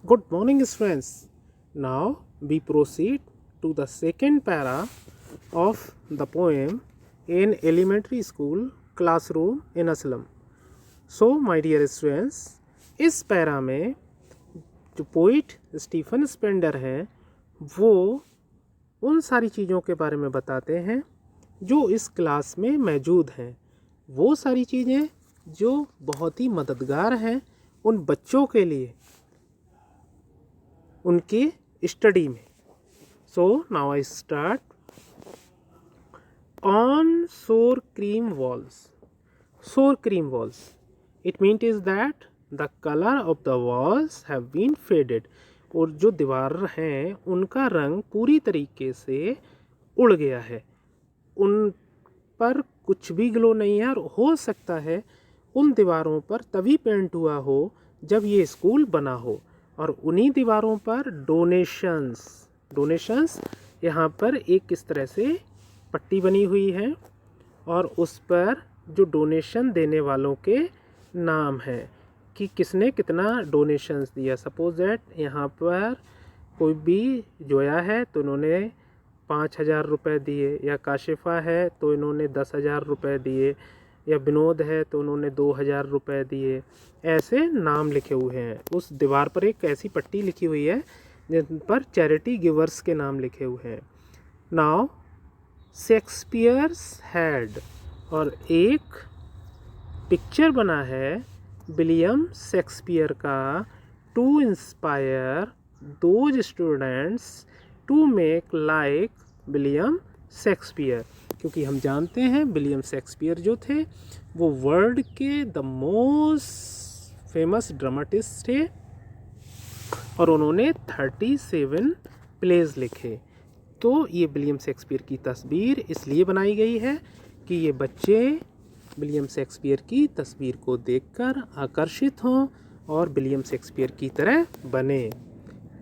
Good morning, students. Now we proceed to the second para of the poem in elementary school classroom in Aslam. So, my dear students, इस para में जो poet Stephen Spender हैं वो उन सारी चीज़ों के बारे में बताते हैं जो इस क्लास में मौजूद हैं, वो सारी चीज़ें जो बहुत ही मददगार हैं उन बच्चों के लिए उनकी स्टडी में. So now I start. On sour cream walls. Sour cream walls, it means is that the colour of the walls have been faded. और जो दीवार हैं उनका रंग पूरी तरीके से उड़ गया है, उन पर कुछ भी ग्लो नहीं है. और हो सकता है उन दीवारों पर तभी पेंट हुआ हो जब ये स्कूल बना हो. और उन्हीं दीवारों पर डोनेशंस यहाँ पर एक इस तरह से पट्टी बनी हुई है और उस पर जो डोनेशन देने वालों के नाम है कि किसने कितना डोनेशंस दिया. सपोज दैट यहाँ पर कोई भी जोया है तो इन्होंने 5,000 रुपये दिए, या काशिफ़ा है तो इन्होंने 10,000 रुपये दिए, या विनोद है तो उन्होंने 2,000 रुपये दिए. ऐसे नाम लिखे हुए हैं. उस दीवार पर एक ऐसी पट्टी लिखी हुई है जिन पर चैरिटी गिवर्स के नाम लिखे हुए हैं. नाउ शेक्सपियर्स हेड, और एक पिक्चर बना है विलियम शेक्सपियर का to inspire those students to make like William Shakespeare. क्योंकि हम जानते हैं विलियम शेक्सपियर जो थे वो वर्ल्ड के द मोस्ट फेमस ड्रामेटिस्ट थे और उन्होंने 37 प्लेज लिखे. तो ये विलियम शेक्सपियर की तस्वीर इसलिए बनाई गई है कि ये बच्चे विलियम शेक्सपियर की तस्वीर को देखकर आकर्षित हों और विलियम शेक्सपियर की तरह बने.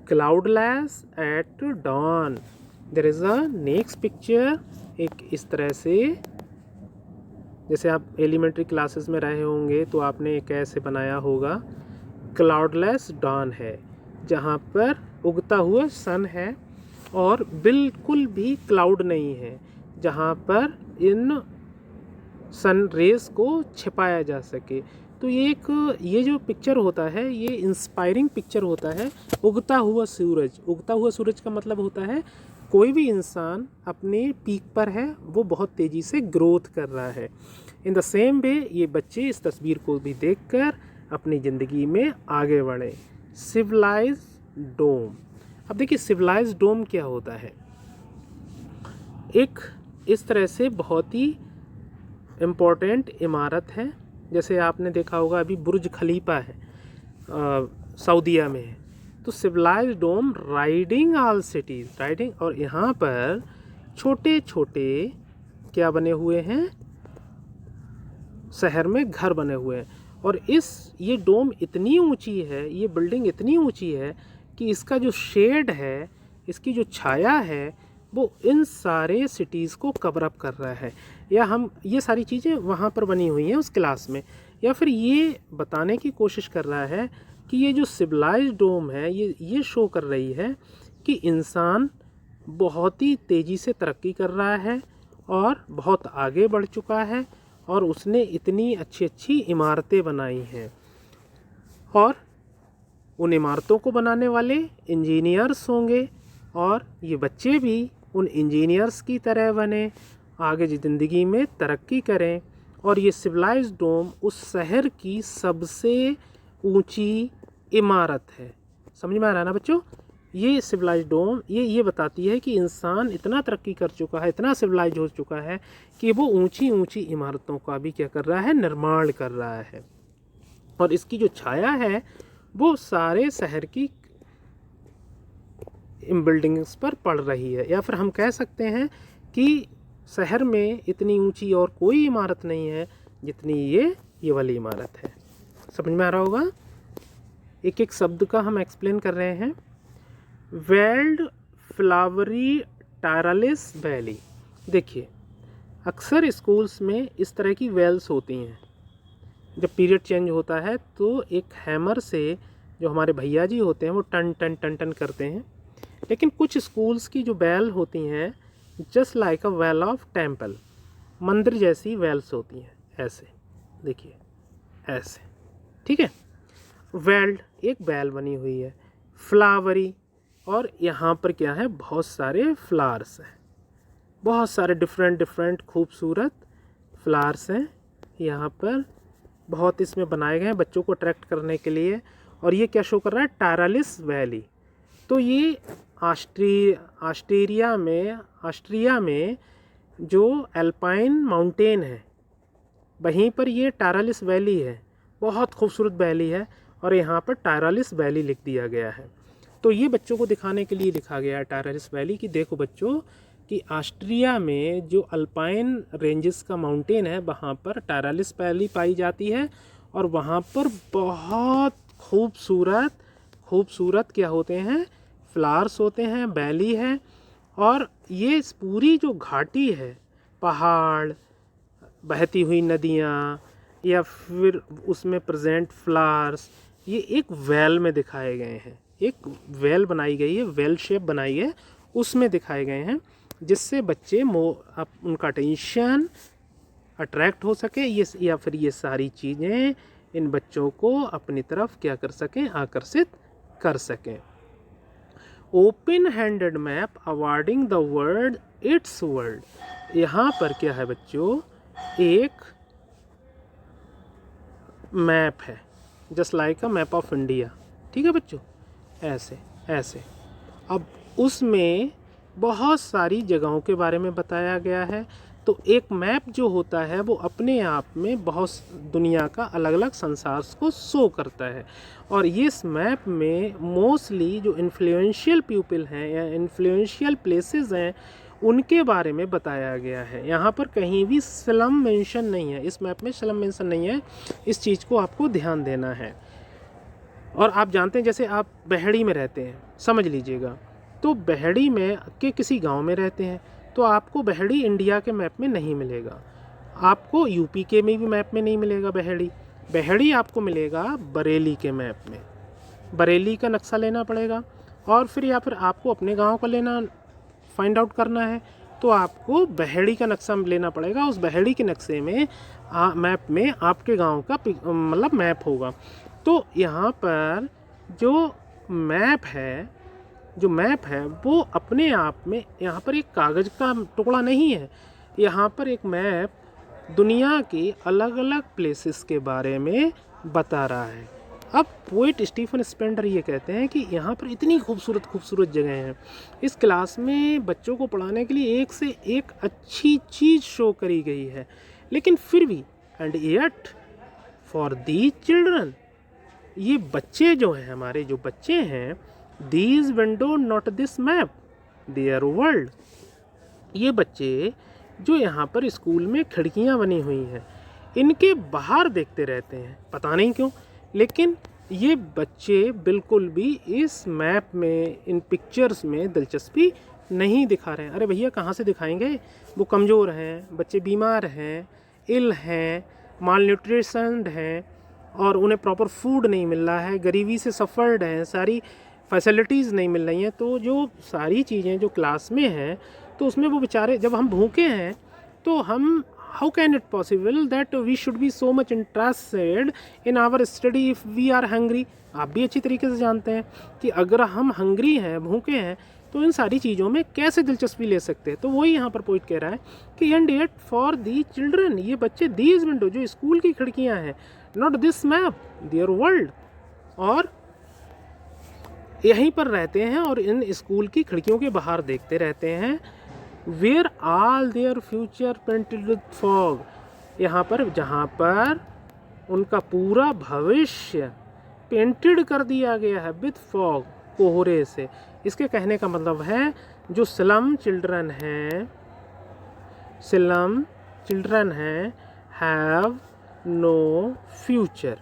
Cloudless at dawn. There is a next picture. एक इस तरह से, जैसे आप एलिमेंट्री क्लासेस में रहे होंगे तो आपने एक ऐसे बनाया होगा. क्लाउडलेस डॉन है जहाँ पर उगता हुआ सन है और बिल्कुल भी क्लाउड नहीं है, जहाँ पर इन सन रेस को छिपाया जा सके. तो ये जो पिक्चर होता है ये इंस्पायरिंग पिक्चर होता है. उगता हुआ सूरज. उगता हुआ सूरज का मतलब होता है कोई भी इंसान अपने पीक पर है, वो बहुत तेज़ी से ग्रोथ कर रहा है. इन द सेम वे ये बच्चे इस तस्वीर को भी देखकर अपनी ज़िंदगी में आगे बढ़े. सिविलाइज डोम. अब देखिए सिविलाइज डोम क्या होता है. एक इस तरह से बहुत ही इम्पोर्टेंट इमारत है. जैसे आपने देखा होगा अभी बुर्ज खलीफा है सऊदीया में है. तो सिविलाइज डोम राइडिंग ऑल सिटीज़. राइडिंग, और यहाँ पर छोटे छोटे क्या बने हुए हैं, शहर में घर बने हुए हैं. और ये डोम इतनी ऊंची है, ये बिल्डिंग इतनी ऊंची है कि इसका जो शेड है, इसकी जो छाया है वो इन सारे सिटीज़ को कवर अप कर रहा है. या हम ये सारी चीज़ें वहाँ पर बनी हुई हैं उस क्लास में, या फिर ये बताने की कोशिश कर रहा है कि ये जो सिविलाइज डोम है ये शो कर रही है कि इंसान बहुत ही तेज़ी से तरक्की कर रहा है और बहुत आगे बढ़ चुका है और उसने इतनी अच्छी अच्छी इमारतें बनाई हैं. और उन इमारतों को बनाने वाले इंजीनियर्स होंगे और ये बच्चे भी उन इंजीनियर्स की तरह बने, आगे ज़िंदगी में तरक्की करें. और ये सिविलाइज डोम उस शहर की सबसे ऊंची इमारत है. समझ में आ रहा है ना बच्चों. ये सिविलाइज डोम ये बताती है कि इंसान इतना तरक्की कर चुका है, इतना सिविलाइज हो चुका है कि वो ऊंची ऊंची इमारतों का भी क्या कर रहा है, निर्माण कर रहा है. और इसकी जो छाया है वो सारे शहर की बिल्डिंग्स पर पड़ रही है. या फिर हम कह सकते हैं कि शहर में इतनी ऊंची और कोई इमारत नहीं है जितनी ये वाली इमारत है. समझ में आ रहा होगा. एक एक शब्द का हम एक्सप्लेन कर रहे हैं. Wild flowery Tyrolese valley. देखिए अक्सर स्कूल्स में इस तरह की वेल्स होती हैं. जब पीरियड चेंज होता है तो एक हैमर से जो हमारे भैया जी होते हैं वो टन टन टन टन करते हैं, लेकिन कुछ स्कूल्स की जो बेल होती हैं just like a well of temple, मंदिर जैसी वेल्स होती हैं, ऐसे देखिए ऐसे, ठीक है। वेल्ड एक बेल बनी हुई है, फ्लावरी, और यहाँ पर क्या है, बहुत सारे फ्लावर्स हैं, बहुत सारे डिफरेंट डिफरेंट खूबसूरत फ्लावर्स हैं यहाँ पर, बहुत इसमें बनाए गए हैं बच्चों को अट्रैक्ट करने के लिए। और ये क्या शो कर रहा है, टारालिस वैली। तो ये ऑस्ट्रिया में जो एल्पाइन माउंटेन है वहीं पर ये टारालिस वैली है, बहुत खूबसूरत वैली है, और यहाँ पर टारालिस वैली लिख दिया गया है। तो ये बच्चों को दिखाने के लिए लिखा गया है टारालिस वैली कि देखो बच्चों कि ऑस्ट्रिया में जो अल्पाइन रेंजेस का माउंटेन है वहाँ पर टारालिस वैली पाई जाती है, और वहाँ पर बहुत खूबसूरत क्या होते हैं, फ्लावर्स होते हैं, वैली है। और ये पूरी जो घाटी है, पहाड़, बहती हुई नदियाँ, या फिर उसमें प्रेजेंट फ्लावर्स, ये एक वेल में दिखाए गए हैं, एक वेल बनाई गई है, वेल शेप बनाई है, उसमें दिखाए गए हैं, जिससे बच्चे उनका अटेंशन अट्रैक्ट हो सके, ये या फिर ये सारी चीज़ें इन बच्चों को अपनी तरफ क्या कर सकें, आकर्षित कर सकें। Open handed map awarding the world it's world, यहाँ पर क्या है बच्चों, एक मैप है, just like a map of India, ठीक है बच्चों, ऐसे ऐसे। अब उसमें बहुत सारी जगहों के बारे में बताया गया है। तो एक मैप जो होता है वो अपने आप में बहुत दुनिया का अलग अलग संसार को शो करता है, और इस मैप में मोस्टली जो इन्फ्लुएंशियल पीपल हैं या इन्फ्लुएंशियल प्लेसेस हैं उनके बारे में बताया गया है। यहाँ पर कहीं भी स्लम मेंशन नहीं है, इस मैप में स्लम मेंशन नहीं है, इस चीज़ को आपको ध्यान देना है। और आप जानते हैं जैसे आप बहेड़ी में रहते हैं, समझ लीजिएगा, तो बहेड़ी में के किसी गांव में रहते हैं तो आपको बहेड़ी इंडिया के मैप में नहीं मिलेगा, आपको यूपी के में भी मैप में नहीं मिलेगा बहेड़ी आपको मिलेगा बरेली के मैप में, बरेली का नक्शा लेना पड़ेगा। और फिर या फिर आपको अपने गांव का लेना फाइंड आउट करना है तो आपको बहेड़ी का नक्शा लेना पड़ेगा, उस बहेड़ी के नक्शे में मैप में आपके गांव का मतलब मैप होगा। तो यहाँ पर जो मैप है वो अपने आप में यहाँ पर एक कागज़ का टुकड़ा नहीं है, यहाँ पर एक मैप दुनिया के अलग अलग प्लेसेस के बारे में बता रहा है। अब पोएट स्टीफन स्पेंडर ये कहते हैं कि यहाँ पर इतनी खूबसूरत जगह हैं, इस क्लास में बच्चों को पढ़ाने के लिए एक से एक अच्छी चीज़ शो करी गई है, लेकिन फिर भी and yet for the children, ये बच्चे जो हैं, हमारे जो बच्चे हैं, these window not this map there world, ये बच्चे जो यहाँ पर स्कूल में खिड़कियाँ बनी हुई हैं इनके बाहर देखते रहते हैं, पता नहीं क्यों, लेकिन ये बच्चे बिल्कुल भी इस मैप में, इन पिक्चर्स में दिलचस्पी नहीं दिखा रहे हैं। अरे भैया कहाँ से दिखाएंगे, वो कमज़ोर हैं, बच्चे बीमार हैं, इल हैं, माल न्यूट्रिशन हैं, और उन्हें प्रॉपर फूड नहीं मिल रहा है, गरीबी से सफ़र्ड हैं, सारी फैसिलिटीज़ नहीं मिल रही हैं। तो जो सारी चीज़ें जो क्लास में हैं तो उसमें वो बेचारे, जब हम भूखे हैं तो हम how can it possible that we should be so much interested in our study if we are hungry. आप भी अच्छी तरीके से जानते हैं कि अगर हम हंग्री हैं, भूखे हैं, तो इन सारी चीज़ों में कैसे दिलचस्पी ले सकते हैं। तो वही यहाँ पर पोइट कह रहा है कि and yet for the children, ये बच्चे दीज विंडो जो स्कूल की खिड़कियाँ हैं, not this map there world, और यहीं पर रहते हैं और इन स्कूल की खिड़कियों के बाहर देखते रहते हैं। Where all their future painted with fog, यहाँ पर जहाँ पर उनका पूरा भविष्य पेंटेड कर दिया गया है विद फॉग, कोहरे से। इसके कहने का मतलब है जो स्लम चिल्ड्रन हैं हैव नो फ्यूचर,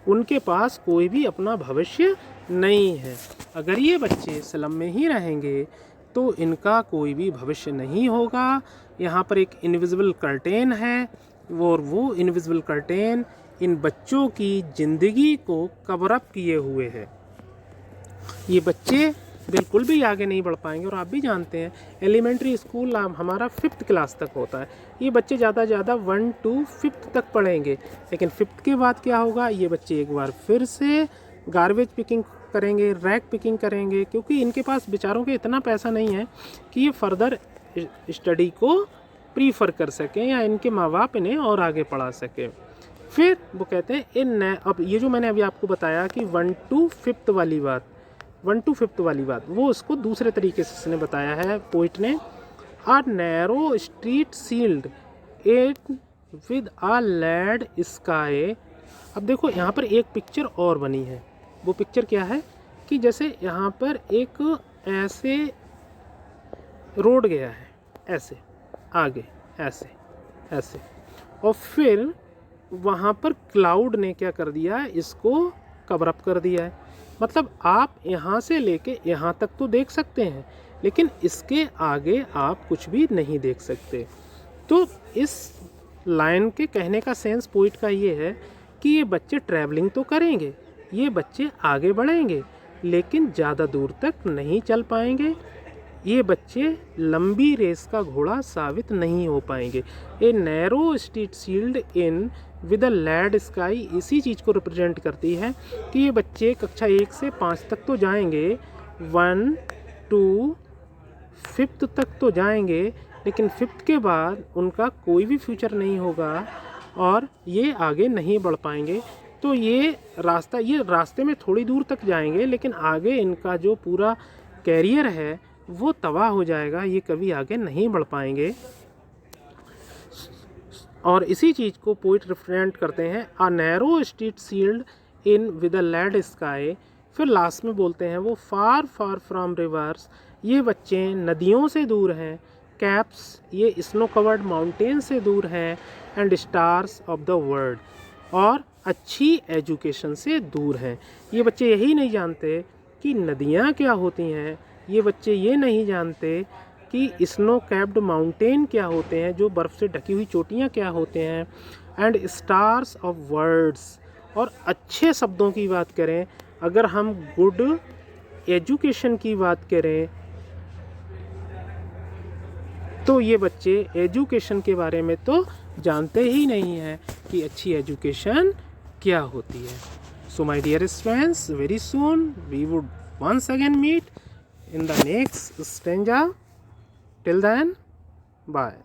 उनके पास कोई भी अपना भविष्य नहीं है। अगर ये बच्चे स्लम में ही रहेंगे तो इनका कोई भी भविष्य नहीं होगा। यहाँ पर एक इनविजिबल कर्टेन है और वो इनविजिबल कर्टेन इन बच्चों की ज़िंदगी को कवर अप किए हुए है। ये बच्चे बिल्कुल भी आगे नहीं बढ़ पाएंगे। और आप भी जानते हैं एलिमेंट्री स्कूल हमारा 5th क्लास तक होता है। ये बच्चे ज़्यादा से ज़्यादा 1 to 5th तक पढ़ेंगे, लेकिन 5th के बाद क्या होगा, ये बच्चे एक बार फिर से गार्बेज पिकिंग करेंगे, रैक पिकिंग करेंगे, क्योंकि इनके पास बेचारों के इतना पैसा नहीं है कि ये फर्दर स्टडी को प्रीफर कर सकें या इनके माँ बाप इन्हें और आगे पढ़ा सकें। फिर वो कहते हैं अब ये जो मैंने अभी आपको बताया कि 1 to 5th वाली बात, 1 to 5th वाली बात, वो उसको दूसरे तरीके से इसने बताया है पोइट ने। A narrow street ceiled at with a leaden sky. अब देखो यहाँ पर एक पिक्चर और बनी है। वो पिक्चर क्या है कि जैसे यहाँ पर एक ऐसे रोड गया है, ऐसे आगे ऐसे ऐसे, और फिर वहाँ पर क्लाउड ने क्या कर दिया, इसको कवर अप कर दिया है। मतलब आप यहाँ से लेके यहाँ तक तो देख सकते हैं, लेकिन इसके आगे आप कुछ भी नहीं देख सकते। तो इस लाइन के कहने का सेंस पोइट का ये है कि ये बच्चे ट्रैवलिंग तो करेंगे, ये बच्चे आगे बढ़ेंगे, लेकिन ज़्यादा दूर तक नहीं चल पाएंगे। ये बच्चे लंबी रेस का घोड़ा साबित नहीं हो पाएंगे। A narrow street sealed in with a lead sky इसी चीज़ को रिप्रेजेंट करती है कि ये बच्चे कक्षा 1 से 5 तक तो जाएंगे, 1 to 5th तक तो जाएंगे, लेकिन 5th के बाद उनका कोई भी फ्यूचर नहीं होगा और ये आगे नहीं बढ़ पाएंगे। तो ये रास्ते में थोड़ी दूर तक जाएंगे, लेकिन आगे इनका जो पूरा कैरियर है वो तबाह हो जाएगा, ये कभी आगे नहीं बढ़ पाएंगे। और इसी चीज़ को पोइट रिप्रेजेंट करते हैं, a narrow street sealed in with a lead sky. फिर लास्ट में बोलते हैं वो फार फार फ्रॉम रिवर्स, ये बच्चे नदियों से दूर हैं, कैप्स ये स्नो कवर्ड माउंटेन से दूर हैं, and stars of the world, और अच्छी एजुकेशन से दूर हैं। ये बच्चे यही नहीं जानते कि नदियाँ क्या होती हैं, ये बच्चे ये नहीं जानते कि स्नो कैप्ड माउंटेन क्या होते हैं, जो बर्फ़ से ढकी हुई चोटियाँ क्या होते हैं, एंड स्टार्स ऑफ वर्ड्स। और अच्छे शब्दों की बात करें, अगर हम गुड एजुकेशन की बात करें, तो ये बच्चे एजुकेशन के बारे में तो जानते ही नहीं हैं कि अच्छी एजुकेशन क्या होती है। So my dear students, very soon we would once again meet in the next stanza. Till then, bye.